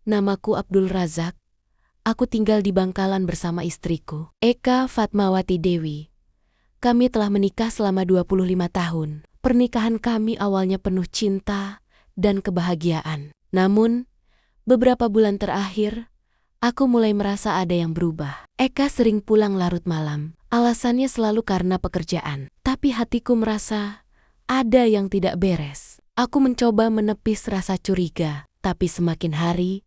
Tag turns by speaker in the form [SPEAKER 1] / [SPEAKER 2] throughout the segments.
[SPEAKER 1] namaku Abdul Razak. Aku tinggal di Bangkalan bersama istriku, Eka Fatmawati Dewi. Kami telah menikah selama 25 tahun. Pernikahan kami awalnya penuh cinta dan kebahagiaan. Namun, beberapa bulan terakhir, aku mulai merasa ada yang berubah. Eka sering pulang larut malam. Alasannya selalu karena pekerjaan. Tapi hatiku merasa ada yang tidak beres. Aku mencoba menepis rasa curiga, tapi semakin hari,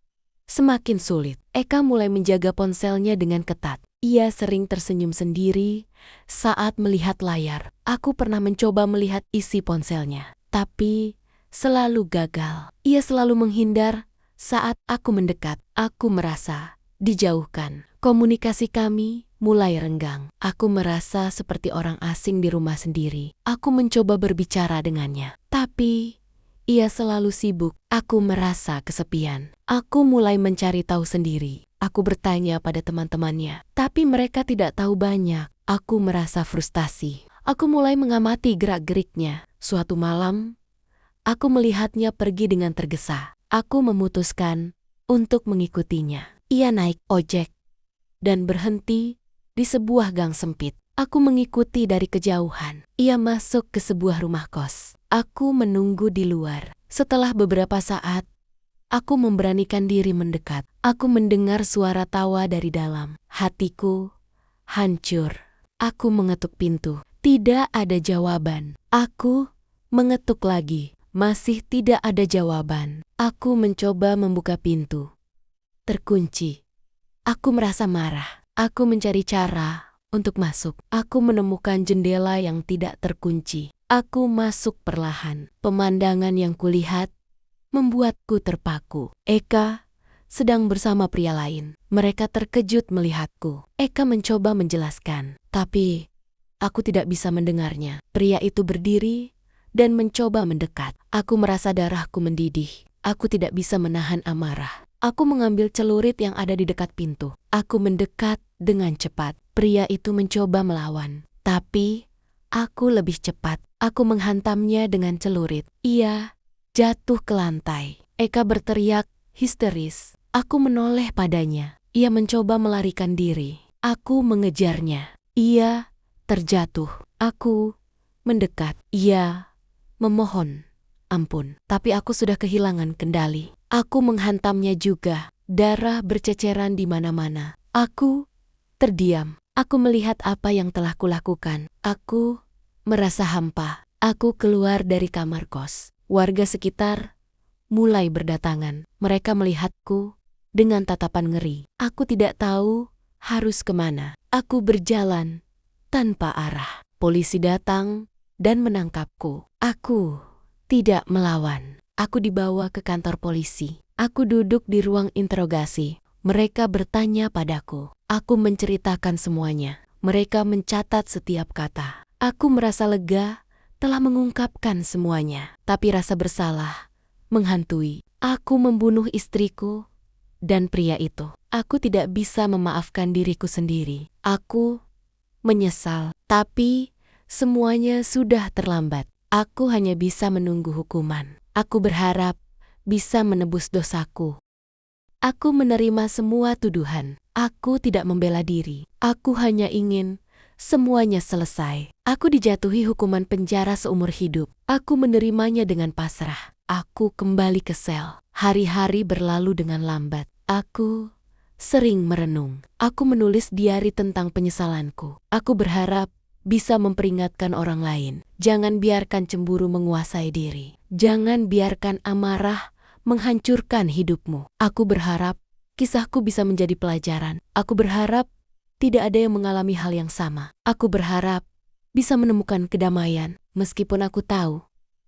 [SPEAKER 1] semakin sulit. Eka mulai menjaga ponselnya dengan ketat. Ia sering tersenyum sendiri saat melihat layar. Aku pernah mencoba melihat isi ponselnya, tapi selalu gagal. Ia selalu menghindar saat aku mendekat. Aku merasa dijauhkan. Komunikasi kami mulai renggang. Aku merasa seperti orang asing di rumah sendiri. Aku mencoba berbicara dengannya, tapi ia selalu sibuk. Aku merasa kesepian. Aku mulai mencari tahu sendiri. Aku bertanya pada teman-temannya, tapi mereka tidak tahu banyak. Aku merasa frustasi. Aku mulai mengamati gerak-geriknya. Suatu malam, aku melihatnya pergi dengan tergesa. Aku memutuskan untuk mengikutinya. Ia naik ojek dan berhenti di sebuah gang sempit. Aku mengikuti dari kejauhan. Ia masuk ke sebuah rumah kos. Aku menunggu di luar. Setelah beberapa saat, aku memberanikan diri mendekat. Aku mendengar suara tawa dari dalam. Hatiku hancur. Aku mengetuk pintu. Tidak ada jawaban. Aku mengetuk lagi. Masih tidak ada jawaban. Aku mencoba membuka pintu. Terkunci. Aku merasa marah. Aku mencari cara untuk masuk. Aku menemukan jendela yang tidak terkunci. Aku masuk perlahan. Pemandangan yang kulihat membuatku terpaku. Eka sedang bersama pria lain. Mereka terkejut melihatku. Eka mencoba menjelaskan, tapi aku tidak bisa mendengarnya. Pria itu berdiri dan mencoba mendekat. Aku merasa darahku mendidih. Aku tidak bisa menahan amarah. Aku mengambil celurit yang ada di dekat pintu. Aku mendekat dengan cepat. Pria itu mencoba melawan, tapi aku lebih cepat. Aku menghantamnya dengan celurit. Ia jatuh ke lantai. Eka berteriak histeris. Aku menoleh padanya. Ia mencoba melarikan diri. Aku mengejarnya. Ia terjatuh. Aku mendekat. Ia memohon ampun, tapi aku sudah kehilangan kendali. Aku menghantamnya juga. Darah berceceran di mana-mana. Aku terdiam. Aku melihat apa yang telah kulakukan. Aku merasa hampa. Aku keluar dari kamar kos. Warga sekitar mulai berdatangan. Mereka melihatku dengan tatapan ngeri. Aku tidak tahu harus kemana. Aku berjalan tanpa arah. Polisi datang dan menangkapku. Aku tidak melawan. Aku dibawa ke kantor polisi. Aku duduk di ruang interogasi. Mereka bertanya padaku. Aku menceritakan semuanya. Mereka mencatat setiap kata. Aku merasa lega telah mengungkapkan semuanya. Tapi rasa bersalah menghantui. Aku membunuh istriku dan pria itu. Aku tidak bisa memaafkan diriku sendiri. Aku menyesal. Tapi semuanya sudah terlambat. Aku hanya bisa menunggu hukuman. Aku berharap bisa menebus dosaku. Aku menerima semua tuduhan. Aku tidak membela diri. Aku hanya ingin semuanya selesai. Aku dijatuhi hukuman penjara seumur hidup. Aku menerimanya dengan pasrah. Aku kembali ke sel. Hari-hari berlalu dengan lambat. Aku sering merenung. Aku menulis diari tentang penyesalanku. Aku berharap bisa memperingatkan orang lain. Jangan biarkan cemburu menguasai diri. Jangan biarkan amarah menghancurkan hidupmu. Aku berharap kisahku bisa menjadi pelajaran. Aku berharap tidak ada yang mengalami hal yang sama. Aku berharap bisa menemukan kedamaian, meskipun aku tahu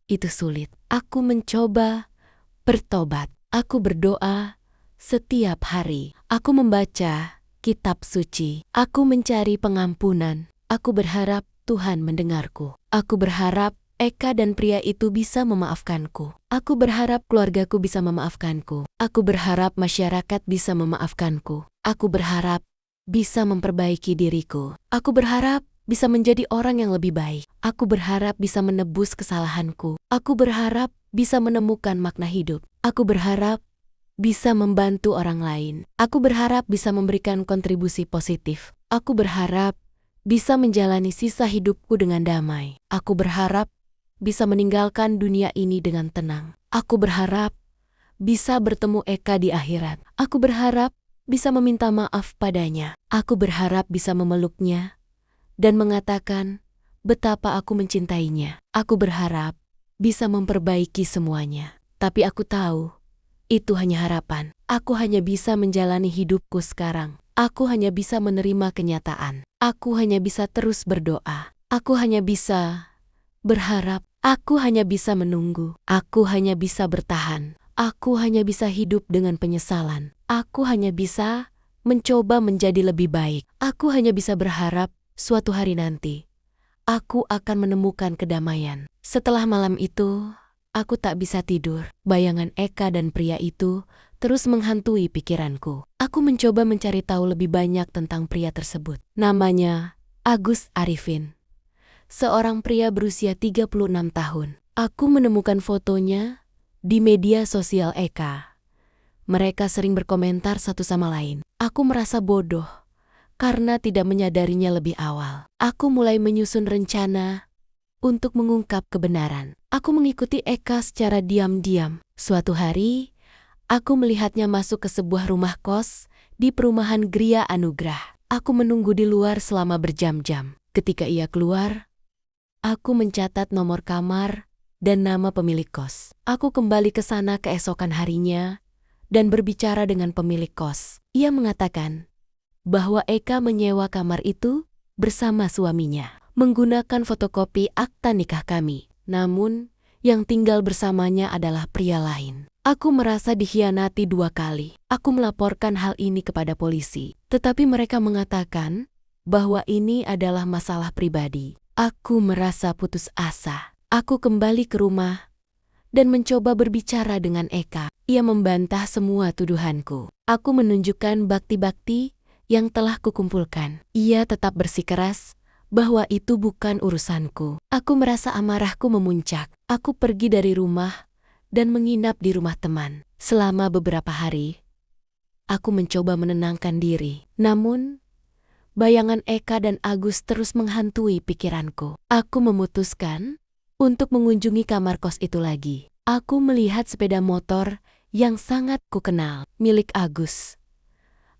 [SPEAKER 1] itu sulit. Aku mencoba bertobat. Aku berdoa setiap hari. Aku membaca kitab suci. Aku mencari pengampunan. Aku berharap Tuhan mendengarku. Aku berharap Eka dan pria itu bisa memaafkanku. Aku berharap keluargaku bisa memaafkanku. Aku berharap masyarakat bisa memaafkanku. Aku berharap bisa memperbaiki diriku. Aku berharap bisa menjadi orang yang lebih baik. Aku berharap bisa menebus kesalahanku. Aku berharap bisa menemukan makna hidup. Aku berharap bisa membantu orang lain. Aku berharap bisa memberikan kontribusi positif. Aku berharap bisa menjalani sisa hidupku dengan damai. Aku berharap bisa meninggalkan dunia ini dengan tenang. Aku berharap bisa bertemu Eka di akhirat. Aku berharap bisa meminta maaf padanya. Aku berharap bisa memeluknya dan mengatakan betapa aku mencintainya. Aku berharap bisa memperbaiki semuanya. Tapi aku tahu itu hanya harapan. Aku hanya bisa menjalani hidupku sekarang. Aku hanya bisa menerima kenyataan. Aku hanya bisa terus berdoa. Aku hanya bisa berharap. Aku hanya bisa menunggu. Aku hanya bisa bertahan. Aku hanya bisa hidup dengan penyesalan. Aku hanya bisa mencoba menjadi lebih baik. Aku hanya bisa berharap suatu hari nanti aku akan menemukan kedamaian. Setelah malam itu, aku tak bisa tidur. Bayangan Eka dan pria itu terus menghantui pikiranku. Aku mencoba mencari tahu lebih banyak tentang pria tersebut. Namanya Agus Arifin. Seorang pria berusia 36 tahun. Aku menemukan fotonya di media sosial Eka. Mereka sering berkomentar satu sama lain. Aku merasa bodoh karena tidak menyadarinya lebih awal. Aku mulai menyusun rencana untuk mengungkap kebenaran. Aku mengikuti Eka secara diam-diam. Suatu hari, aku melihatnya masuk ke sebuah rumah kos di perumahan Gria Anugrah. Aku menunggu di luar selama berjam-jam. Ketika ia keluar, aku mencatat nomor kamar dan nama pemilik kos. Aku kembali ke sana keesokan harinya dan berbicara dengan pemilik kos. Ia mengatakan bahwa Eka menyewa kamar itu bersama suaminya, menggunakan fotokopi akta nikah kami. Namun, yang tinggal bersamanya adalah pria lain. Aku merasa dikhianati 2 kali. Aku melaporkan hal ini kepada polisi, tetapi mereka mengatakan bahwa ini adalah masalah pribadi. Aku merasa putus asa. Aku kembali ke rumah dan mencoba berbicara dengan Eka. Ia membantah semua tuduhanku. Aku menunjukkan bakti-bakti yang telah kukumpulkan. Ia tetap bersikeras bahwa itu bukan urusanku. Aku merasa amarahku memuncak. Aku pergi dari rumah dan menginap di rumah teman. Selama beberapa hari, aku mencoba menenangkan diri. Namun, bayangan Eka dan Agus terus menghantui pikiranku. Aku memutuskan untuk mengunjungi kamar kos itu lagi. Aku melihat sepeda motor yang sangat kukenal, milik Agus.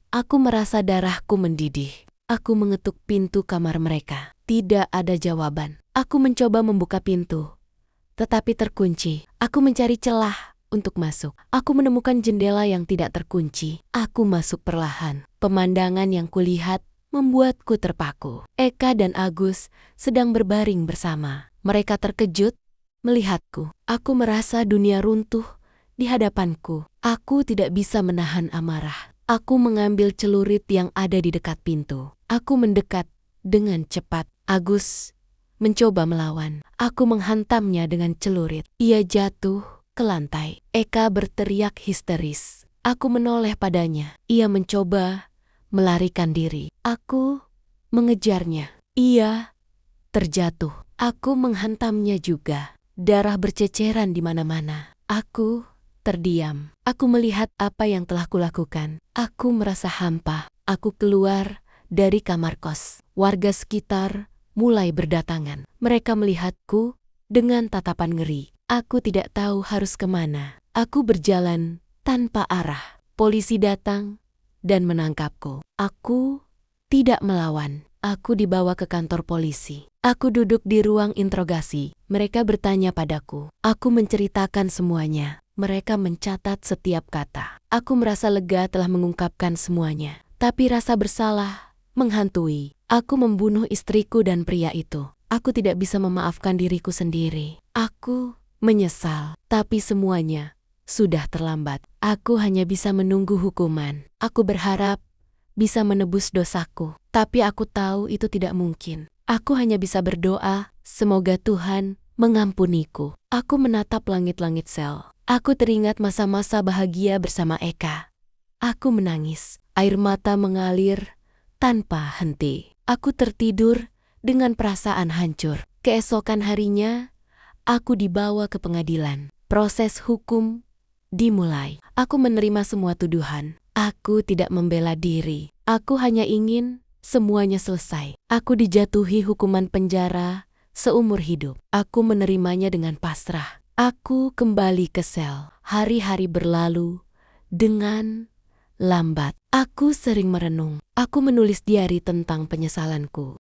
[SPEAKER 1] Aku merasa darahku mendidih. Aku mengetuk pintu kamar mereka. Tidak ada jawaban. Aku mencoba membuka pintu, tetapi terkunci. Aku mencari celah untuk masuk. Aku menemukan jendela yang tidak terkunci. Aku masuk perlahan. Pemandangan yang kulihat membuatku terpaku. Eka dan Agus sedang berbaring bersama. Mereka terkejut melihatku. Aku merasa dunia runtuh di hadapanku. Aku tidak bisa menahan amarah. Aku mengambil celurit yang ada di dekat pintu. Aku mendekat dengan cepat. Agus mencoba melawan. Aku menghantamnya dengan celurit. Ia jatuh ke lantai. Eka berteriak histeris. Aku menoleh padanya. Ia mencoba melarikan diri. Aku mengejarnya. Ia terjatuh. Aku menghantamnya juga. Darah berceceran di mana-mana. Aku terdiam. Aku melihat apa yang telah kulakukan. Aku merasa hampa. Aku keluar dari kamar kos. Warga sekitar mulai berdatangan. Mereka melihatku dengan tatapan ngeri. Aku tidak tahu harus kemana. Aku berjalan tanpa arah. Polisi datang dan menangkapku. Aku tidak melawan. Aku dibawa ke kantor polisi. Aku duduk di ruang interogasi. Mereka bertanya padaku. Aku menceritakan semuanya. Mereka mencatat setiap kata. Aku merasa lega telah mengungkapkan semuanya. Tapi rasa bersalah menghantui. Aku membunuh istriku dan pria itu. Aku tidak bisa memaafkan diriku sendiri. Aku menyesal. Tapi semuanya sudah terlambat. Aku hanya bisa menunggu hukuman. Aku berharap bisa menebus dosaku. Tapi aku tahu itu tidak mungkin. Aku hanya bisa berdoa, semoga Tuhan mengampuniku. Aku menatap langit-langit sel. Aku teringat masa-masa bahagia bersama Eka. Aku menangis. Air mata mengalir tanpa henti. Aku tertidur dengan perasaan hancur. Keesokan harinya, aku dibawa ke pengadilan. Proses hukum Dimulai. Aku menerima semua tuduhan. Aku tidak membela diri. Aku hanya ingin semuanya selesai. Aku dijatuhi hukuman penjara seumur hidup. Aku menerimanya dengan pasrah. Aku kembali ke sel. Hari-hari berlalu dengan lambat. Aku sering merenung. Aku menulis diari tentang penyesalanku.